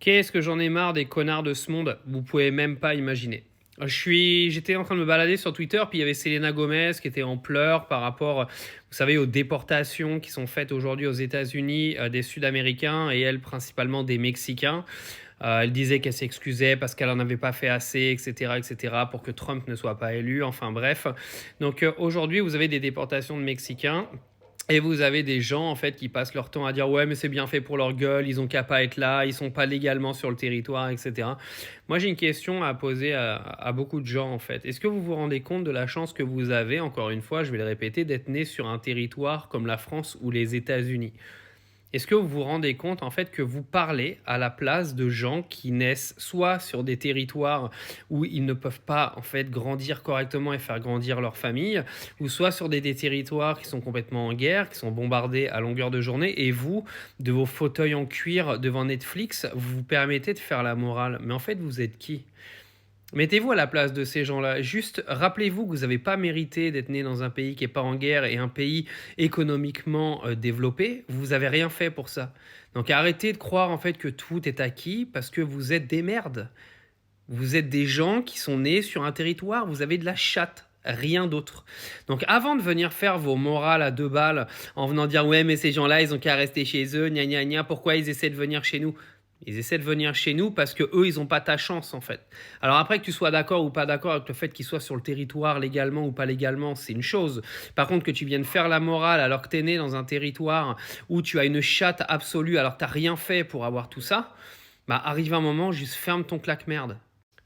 Qu'est-ce que j'en ai marre des connards de ce monde, vous pouvez même pas imaginer. J'étais en train de me balader sur Twitter, puis il y avait Selena Gomez qui était en pleurs par rapport, vous savez, aux déportations qui sont faites aujourd'hui aux États-Unis des Sud-Américains et elle principalement des Mexicains. Elle disait qu'elle s'excusait parce qu'elle en avait pas fait assez, etc., etc., pour que Trump ne soit pas élu. Enfin bref. Donc aujourd'hui, vous avez des déportations de Mexicains. Et vous avez des gens en fait qui passent leur temps à dire ouais mais c'est bien fait pour leur gueule, ils ont qu'à pas être là, ils sont pas légalement sur le territoire, etc. Moi j'ai une question à poser à beaucoup de gens en fait. Est-ce que vous vous rendez compte de la chance que vous avez, encore une fois je vais le répéter, d'être né sur un territoire comme la France ou les États-Unis? Est-ce que vous vous rendez compte en fait que vous parlez à la place de gens qui naissent soit sur des territoires où ils ne peuvent pas en fait grandir correctement et faire grandir leur famille, ou soit sur des territoires qui sont complètement en guerre, qui sont bombardés à longueur de journée, et vous, de vos fauteuils en cuir devant Netflix, vous vous permettez de faire la morale. Mais en fait, vous êtes qui? Mettez-vous à la place de ces gens-là. Juste rappelez-vous que vous n'avez pas mérité d'être né dans un pays qui n'est pas en guerre et un pays économiquement développé. Vous n'avez rien fait pour ça. Donc arrêtez de croire en fait que tout est acquis parce que vous êtes des merdes. Vous êtes des gens qui sont nés sur un territoire, vous avez de la chatte. Rien d'autre. Donc avant de venir faire vos morales à 2 balles en venant dire ouais mais ces gens-là ils ont qu'à rester chez eux, gna gna gna, pourquoi ils essaient de venir chez nous? Ils essaient de venir chez nous parce que eux, ils n'ont pas ta chance en fait. Alors après que tu sois d'accord ou pas d'accord avec le fait qu'ils soient sur le territoire légalement ou pas légalement, c'est une chose. Par contre que tu viennes faire la morale alors que tu es né dans un territoire où tu as une chatte absolue alors que tu n'as rien fait pour avoir tout ça, bah arrive un moment, juste ferme ton claque-merde.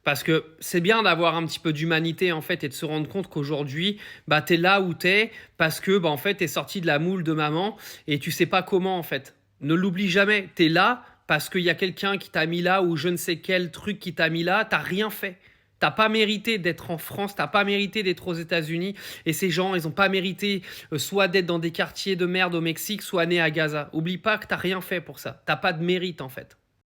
Parce que c'est bien d'avoir un petit peu d'humanité en fait et de se rendre compte qu'aujourd'hui, bah t'es là où t'es parce que bah en fait t'es sorti de la moule de maman et tu sais pas comment en fait. Ne l'oublie jamais, t'es là parce qu'il y a quelqu'un qui t'a mis là ou je ne sais quel truc qui t'a mis là, t'as rien fait. T'as pas mérité d'être en France, t'as pas mérité d'être aux États-Unis et ces gens, ils ont pas mérité soit d'être dans des quartiers de merde au Mexique, soit nés à Gaza. Oublie pas que t'as rien fait pour ça. T'as pas de mérite en fait.